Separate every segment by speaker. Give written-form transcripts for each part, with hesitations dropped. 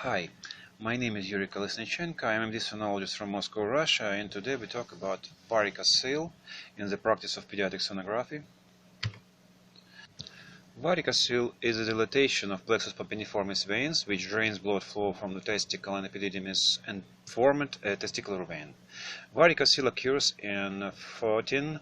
Speaker 1: Hi, my name is Yuriy Kolesnichenko. I am a sonologist from Moscow, Russia, and today we talk about varicocele in the practice of pediatric sonography. Varicocele is a dilatation of plexus papilliformis veins which drains blood flow from the testicle and epididymis and formed a testicular vein. Varicocele occurs in 14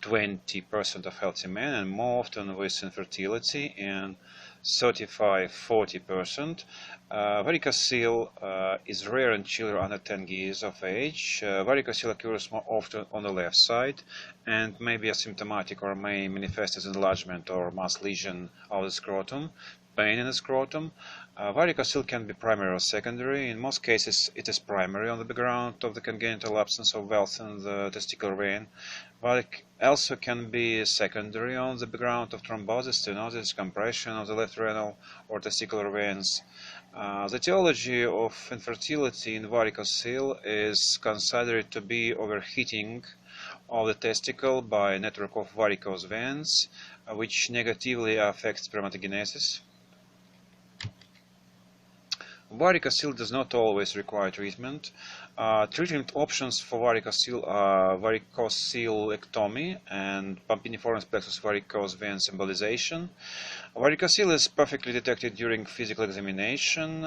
Speaker 1: 20% of healthy men and more often with infertility in 35–40%. Varicocele is rare in children under 10 years of age. Varicocele occurs more often on the left side and may be asymptomatic or may manifest as enlargement or mass lesion of the scrotum, pain in the scrotum. Varicocele can be primary or secondary. In most cases, it is primary on the background of the congenital absence of valves in the testicular vein, but it also can be secondary on the background of thrombosis, stenosis, compression of the left renal or testicular veins. The etiology of infertility in varicocele is considered to be overheating of the testicle by a network of varicose veins, which negatively affects spermatogenesis. Varicocele does not always require treatment. Treatment options for varicocele are varicocelectomy and papilliformis plexus varicose veins embolization. Varicocele is perfectly detected during physical examination,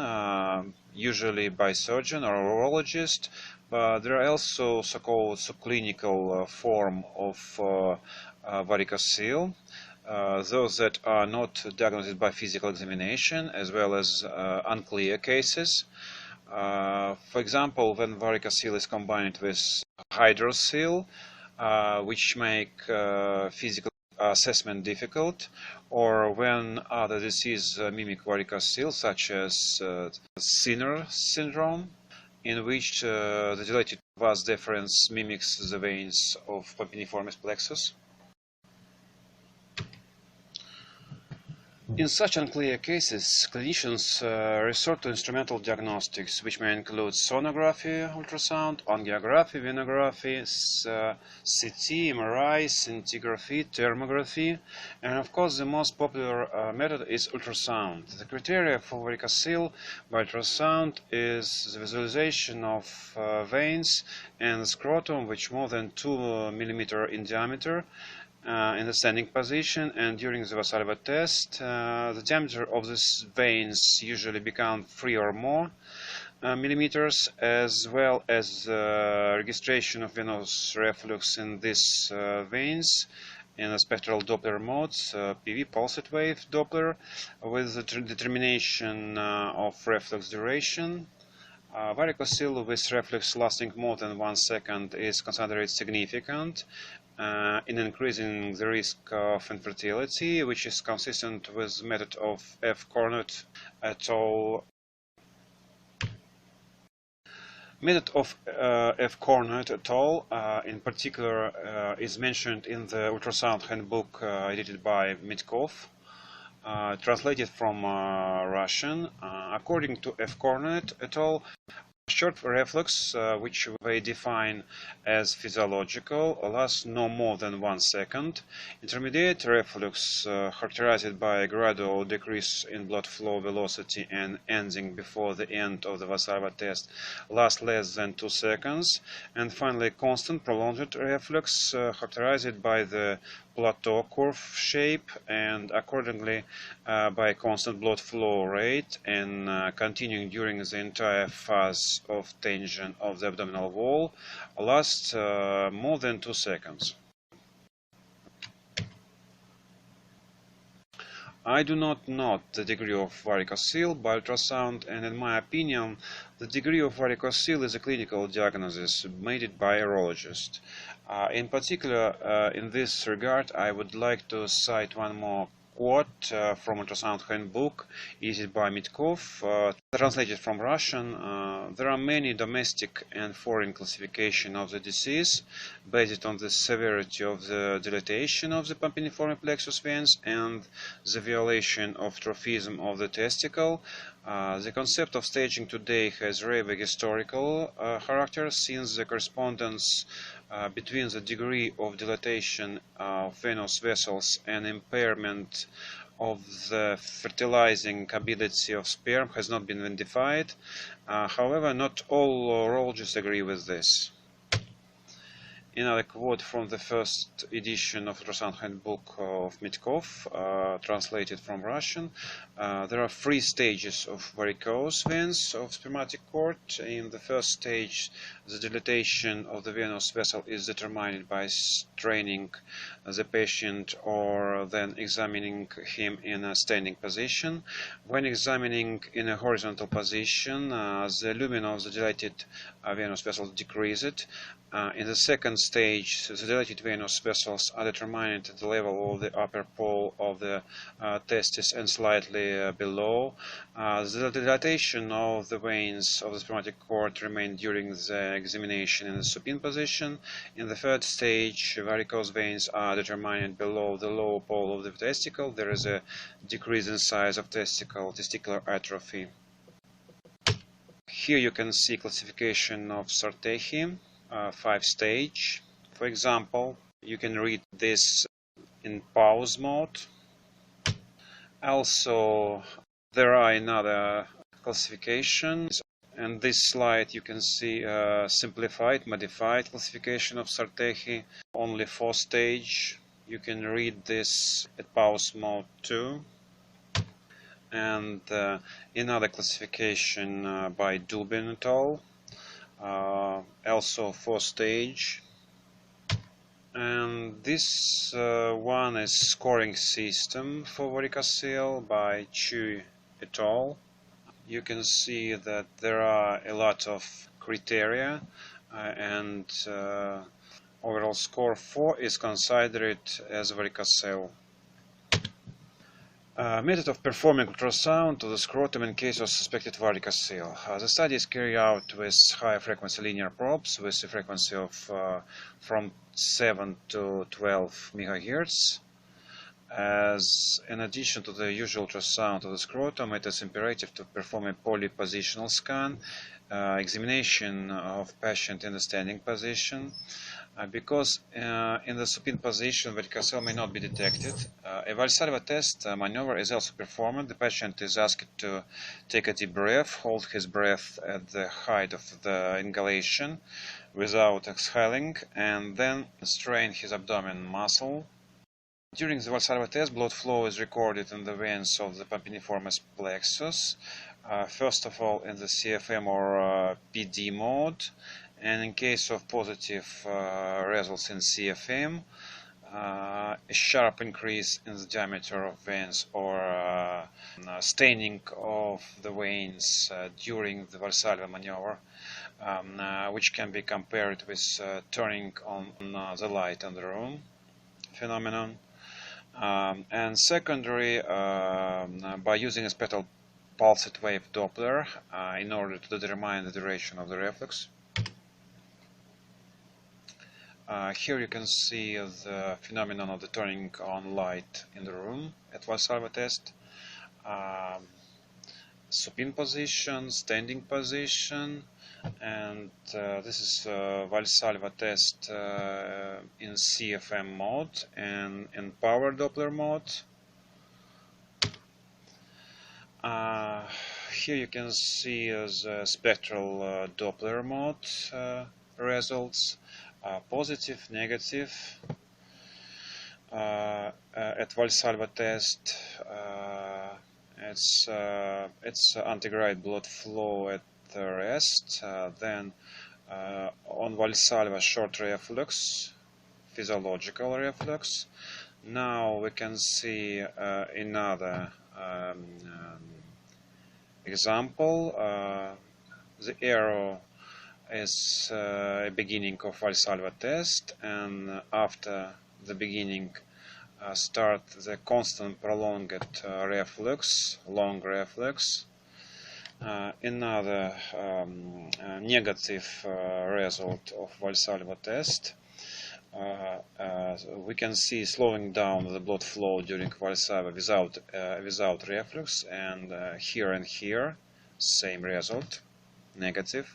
Speaker 1: usually by surgeon or urologist, but there are also so-called subclinical form of varicocele. Those that are not diagnosed by physical examination, as well as unclear cases. For example, when varicocele is combined with hydrocele, which make physical assessment difficult, or when other diseases mimic varicocele, such as Sinner syndrome, in which the dilated vas deferens mimics the veins of papilliformis plexus. In such unclear cases, clinicians resort to instrumental diagnostics, which may include sonography, ultrasound, angiography, venography, CT, MRI, scintigraphy, thermography, and of course the most popular method is ultrasound. The criteria for varicocele by ultrasound is the visualization of veins and the scrotum, which more than 2 mm in diameter, in the standing position, and during the Wasabi Test, the diameter of these veins usually become 3 or more millimeters, as well as registration of venous reflux in these veins in the spectral Doppler modes, PV pulsed wave Doppler, with the determination of reflux duration. Varicocele with reflux lasting more than 1 second is considered significant in increasing the risk of infertility, which is consistent with the method of F. Cornut et al. Method of F. Cornut et al. In particular is mentioned in the ultrasound handbook edited by Mitkov. Translated from Russian. According to F. Cornut et al., short reflux, which they define as physiological, lasts no more than 1 second. Intermediate reflux, characterized by a gradual decrease in blood flow velocity and ending before the end of the Wasabi Test, lasts less than 2 seconds. And finally, constant prolonged reflux, characterized by the plateau curve shape and accordingly by constant blood flow rate and continuing during the entire phase of tension of the abdominal wall, lasts more than 2 seconds. I do not note the degree of varicocele by ultrasound, and in my opinion, the degree of varicocele is a clinical diagnosis made by a urologist. In particular, in this regard, I would like to cite one more quote from ultrasound handbook issued by Mitkov, translated from Russian. There are many domestic and foreign classification of the disease based on the severity of the dilatation of the papilliformis plexus veins and the violation of trophism of the testicle. The concept of staging today has rather historical character, since the correspondence between the degree of dilatation of venous vessels and impairment of the fertilizing ability of sperm has not been identified. However, not all urologists agree with this. Another quote from the first edition of Ultrasound Handbook of Mitkov, translated from Russian. There are 3 stages of varicose veins of spermatic cord. In the first stage, the dilatation of the venous vessel is determined by straining the patient or then examining him in a standing position. When examining in a horizontal position, the lumen of the dilated venous vessel decreases. In the second stage, the dilated venous vessels are determined at the level of the upper pole of the testis and slightly below. The dilatation of the veins of the spermatic cord remains during the examination in the supine position. In the third stage, varicose veins are determined below the lower pole of the testicle. There is a decrease in size of testicular atrophy. Here you can see classification of Sartehi. 5-stage. For example, you can read this in pause mode. Also, there are another classifications. In this slide, you can see a simplified, modified classification of Sartehi. Only 4-stage. You can read this at pause mode too. And another classification by Dubin et al. Also 4-stage, and this one is scoring system for varicocele by Chu et al. You can see that there are a lot of criteria, and overall score 4 is considered as varicocele. Method of performing ultrasound of the scrotum in case of suspected varicocele. The study is carried out with high frequency linear probes with a frequency of from 7 to 12 MHz. As in addition to the usual ultrasound of the scrotum, it is imperative to perform a polypositional scan, examination of patient in the standing position, because in the supine position varicocele may not be detected. A Wasabi Test maneuver is also performed. The patient is asked to take a deep breath, hold his breath at the height of the inhalation without exhaling, and then strain his abdomen muscle. During the Wasabi Test, blood flow is recorded in the veins of the pampiniformis plexus, first of all in the CFM or PD mode, and in case of positive results in CFM, a sharp increase in the diameter of veins or staining of the veins during the Valsalva maneuver, which can be compared with turning on the light in the room phenomenon. And secondary, by using a spectral pulsed wave Doppler in order to determine the duration of the reflex. Here you can see the phenomenon of the turning on light in the room at Wasabi Test. Supine position, standing position, and this is Valsalva Test in CFM mode and in power Doppler mode. Here you can see the spectral Doppler mode results. Positive, negative. At Valsalva Test, it's antegrade blood flow at the rest. Then on Valsalva, short reflux, physiological reflux. Now we can see another example. The arrow is a beginning of Valsalva Test, and after the beginning start the constant prolonged reflux, long reflux. Another negative result of Valsalva Test. We can see slowing down the blood flow during Valsalva without reflux, and here, same result, negative.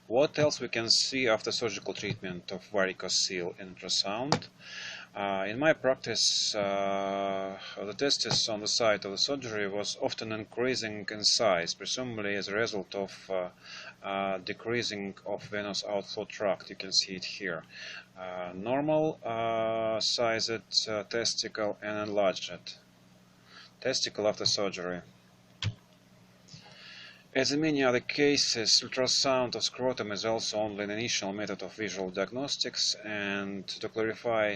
Speaker 1: What else we can see after surgical treatment of varicocele in ultrasound? In my practice, the testis on the site of the surgery was often increasing in size, presumably as a result of decreasing of venous outflow tract. You can see it here. Normal sized testicle and enlarged testicle after surgery. As in many other cases, ultrasound of scrotum is also only an initial method of visual diagnostics, and to clarify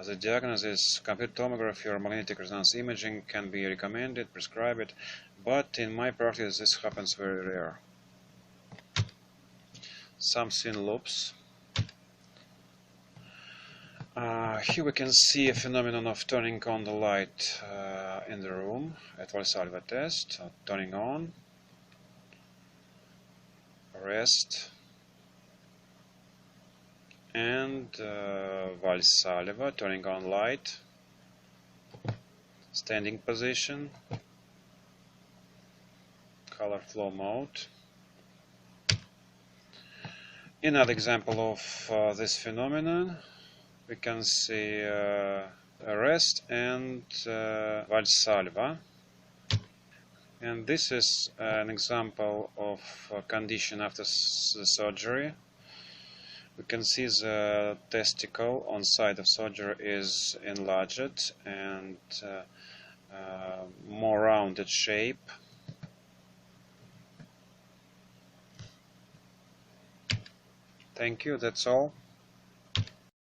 Speaker 1: the diagnosis, computed tomography or magnetic resonance imaging can be recommended, prescribed, but in my practice this happens very rare. Some thin loops. Here we can see a phenomenon of turning on the light in the room at Wasabi Test, turning on, rest, and Valsalva, turning on light, standing position, color flow mode. Another example of this phenomenon, we can see rest and Valsalva. And this is an example of a condition after the surgery. We can see the testicle on site of surgery is enlarged and more rounded shape. Thank you, that's all.